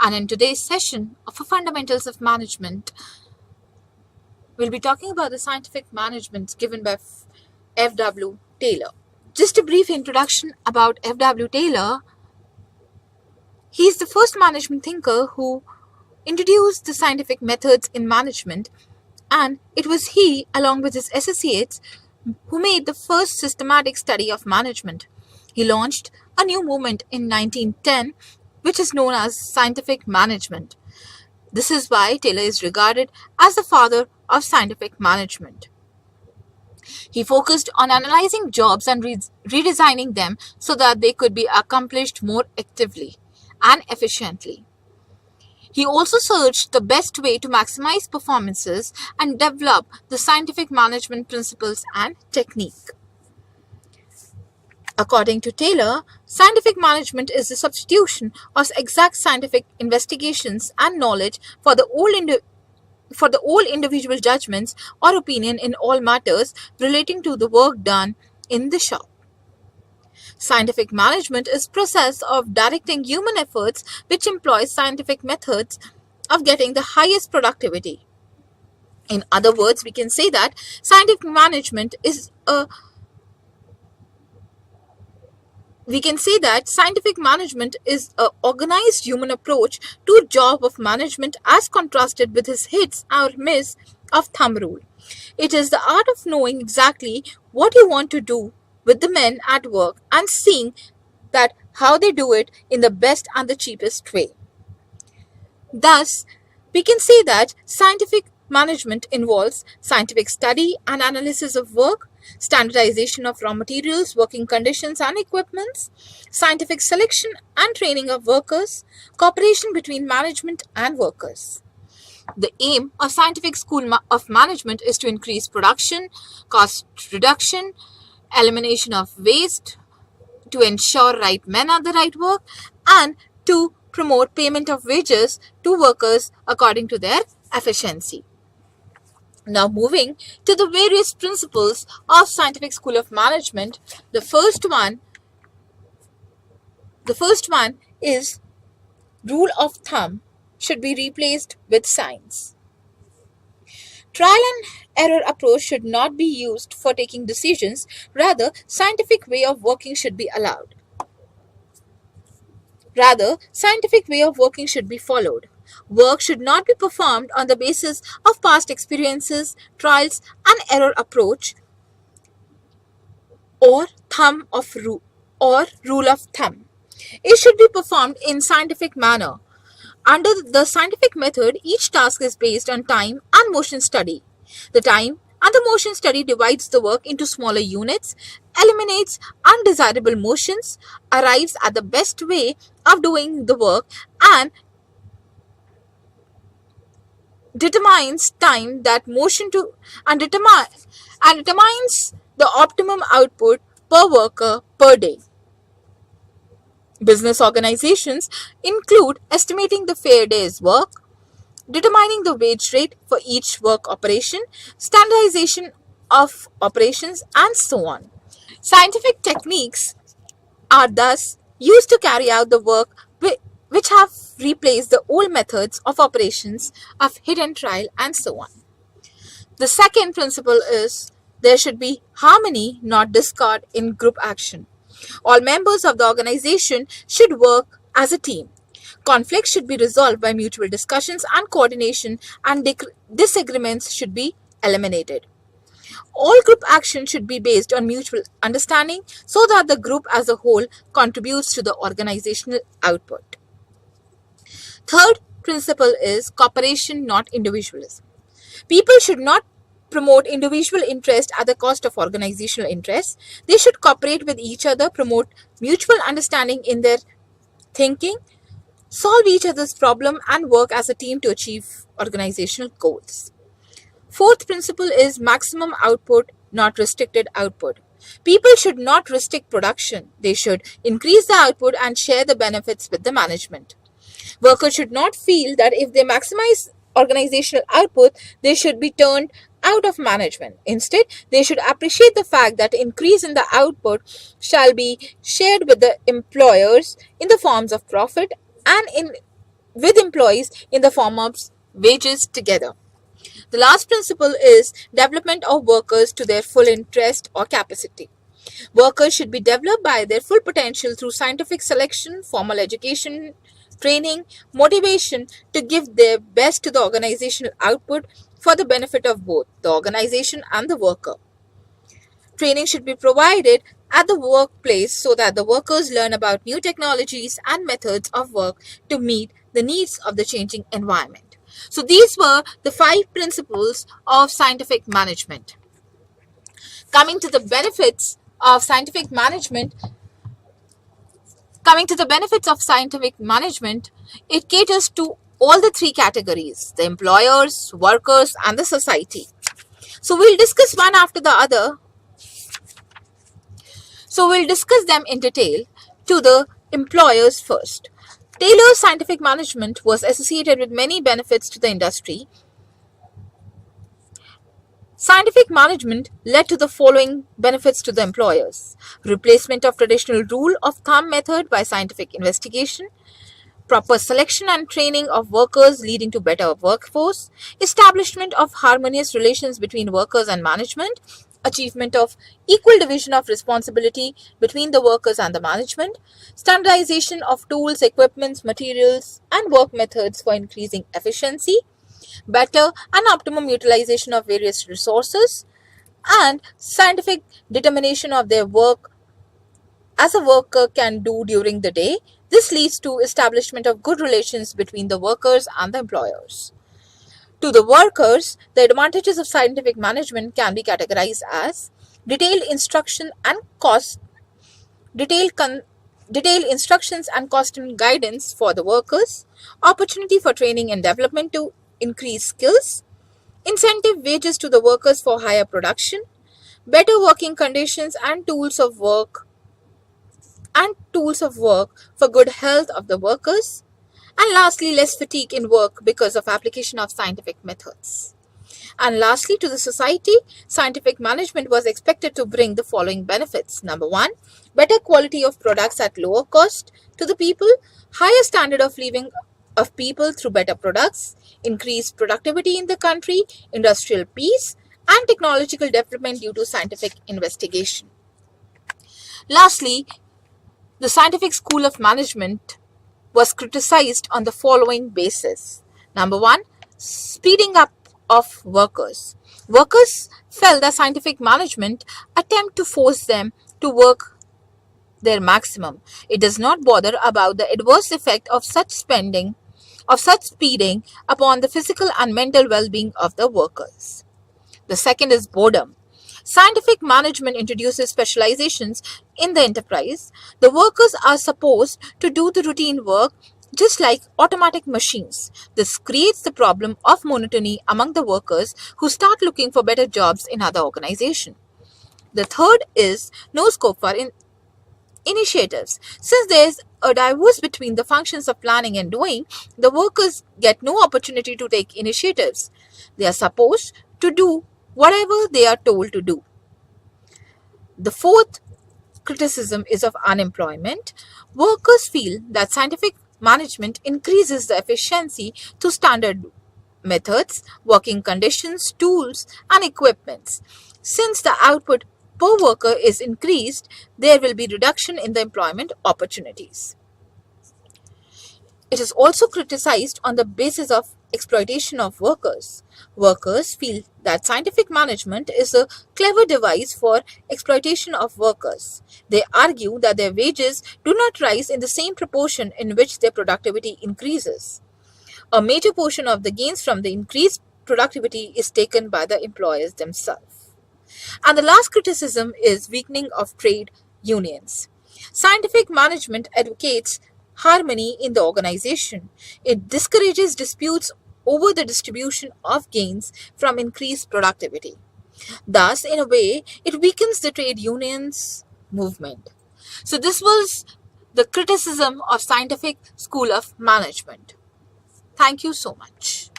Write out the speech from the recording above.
And in today's session of Fundamentals of Management, we'll be talking about the scientific management given by F.W. Taylor. Just a brief introduction about F.W. Taylor. He is the first management thinker who introduced the scientific methods in management, and it was he, along with his associates, who made the first systematic study of management. He launched a new movement in 1910, which is known as scientific management. This is why Taylor is regarded as the father of scientific management. He focused on analyzing jobs and redesigning them so that they could be accomplished more actively and efficiently. He also searched the best way to maximize performances and develop the scientific management principles and technique. According to Taylor, scientific management is the substitution of exact scientific investigations and knowledge for the all individual judgments or opinion in all matters relating to the work done in the shop. Scientific management is the process of directing human efforts which employs scientific methods of getting the highest productivity. In other words, we can say that scientific management is an organized human approach to a job of management as contrasted with his hits or miss of thumb rule. It is the art of knowing exactly what you want to do with the men at work and seeing that how they do it in the best and the cheapest way. Thus, we can say that scientific management involves scientific study and analysis of work, standardization of raw materials, working conditions and equipments, scientific selection and training of workers, cooperation between management and workers. The aim of scientific school of management is to increase production, cost reduction, elimination of waste, to ensure right men are the right work, and to promote payment of wages to workers according to their efficiency. Now moving to the various principles of scientific school of management, the first one is rule of thumb should be replaced with science. Trial and error approach should not be used for taking decisions, rather scientific way of working should be allowed. Scientific way of working should be followed. Work should not be performed on the basis of past experiences, trials and error approach or rule of thumb. It should be performed in scientific manner. Under the scientific method, each task is based on time and motion study. The time and the motion study divides the work into smaller units, eliminates undesirable motions, arrives at the best way of doing the work, and determines time that motion to and determines the optimum output per worker per day. Business organizations include estimating the fair day's work, determining the wage rate for each work operation, standardization of operations, and so on. Scientific techniques are thus used to carry out the work which have replaced the old methods of operations of hit and trial and so on. The second principle is there should be harmony, not discord, in group action. All members of the organization should work as a team. Conflicts should be resolved by mutual discussions and coordination, and disagreements should be eliminated. All group action should be based on mutual understanding so that the group as a whole contributes to the organizational output. Third principle is cooperation, not individualism. People should not promote individual interest at the cost of organizational interests. They should cooperate with each other, promote mutual understanding in their thinking, solve each other's problem, and work as a team to achieve organizational goals. Fourth principle is maximum output, not restricted output. People should not restrict production. They should increase the output and share the benefits with the management. Workers should not feel that if they maximize organizational output, they should be turned out of management. Instead, they should appreciate the fact that increase in the output shall be shared with the employers in the forms of profit and in with employees in the form of wages together. The last principle is development of workers to their full interest or capacity. Workers should be developed by their full potential through scientific selection, formal education, training, motivation to give their best to the organizational output for the benefit of both the organization and the worker. Training should be provided at the workplace so that the workers learn about new technologies and methods of work to meet the needs of the changing environment. So these were the 5 principles of scientific management. Coming to the benefits of scientific management, it caters to all the 3 categories: the employers, workers, and the society. So we'll discuss one after the other. So we'll discuss them in detail. To the employers first. Taylor's scientific management was associated with many benefits to the industry. Scientific management led to the following benefits to the employers: replacement of traditional rule of thumb method by scientific investigation, proper selection and training of workers leading to better workforce, establishment of harmonious relations between workers and management, achievement of equal division of responsibility between the workers and the management, standardization of tools, equipments, materials, and work methods for increasing efficiency, better and optimum utilization of various resources, and scientific determination of their work as a worker can do during the day. This leads to establishment of good relations between the workers and the employers. To the workers, the advantages of scientific management can be categorized as detailed instructions and cost and guidance for the workers, opportunity for training and development to increase skills, incentive wages to the workers for higher production, better working conditions and tools of work for good health of the workers, and lastly, less fatigue in work because of application of scientific methods. And lastly, to the society, scientific management was expected to bring the following benefits. Number 1, better quality of products at lower cost to the people, higher standard of living of people through better products, increased productivity in the country, industrial peace, and technological development due to scientific investigation. Lastly, the scientific school of management was criticized on the following basis. Number 1, speeding up of workers. Workers felt that scientific management attempt to force them to work their maximum. It does not bother about the adverse effect of such speeding upon the physical and mental well-being of the workers. The second is boredom. Scientific management introduces specializations in the enterprise. The workers are supposed to do the routine work just like automatic machines. This creates the problem of monotony among the workers who start looking for better jobs in other organizations. The third is no scope for initiatives. Since there is a divorce between the functions of planning and doing, the workers get no opportunity to take initiatives. They are supposed to do whatever they are told to do. The fourth criticism is of unemployment. Workers feel that scientific management increases the efficiency through standard methods, working conditions, tools, and equipments. Since the output per worker is increased, there will be reduction in the employment opportunities. It is also criticized on the basis of exploitation of workers. Workers feel that scientific management is a clever device for exploitation of workers. They argue that their wages do not rise in the same proportion in which their productivity increases. A major portion of the gains from the increased productivity is taken by the employers themselves. And the last criticism is weakening of trade unions. Scientific management advocates harmony in the organization. It discourages disputes over the distribution of gains from increased productivity. Thus, in a way, it weakens the trade unions movement. So this was the criticism of scientific school of management. Thank you so much.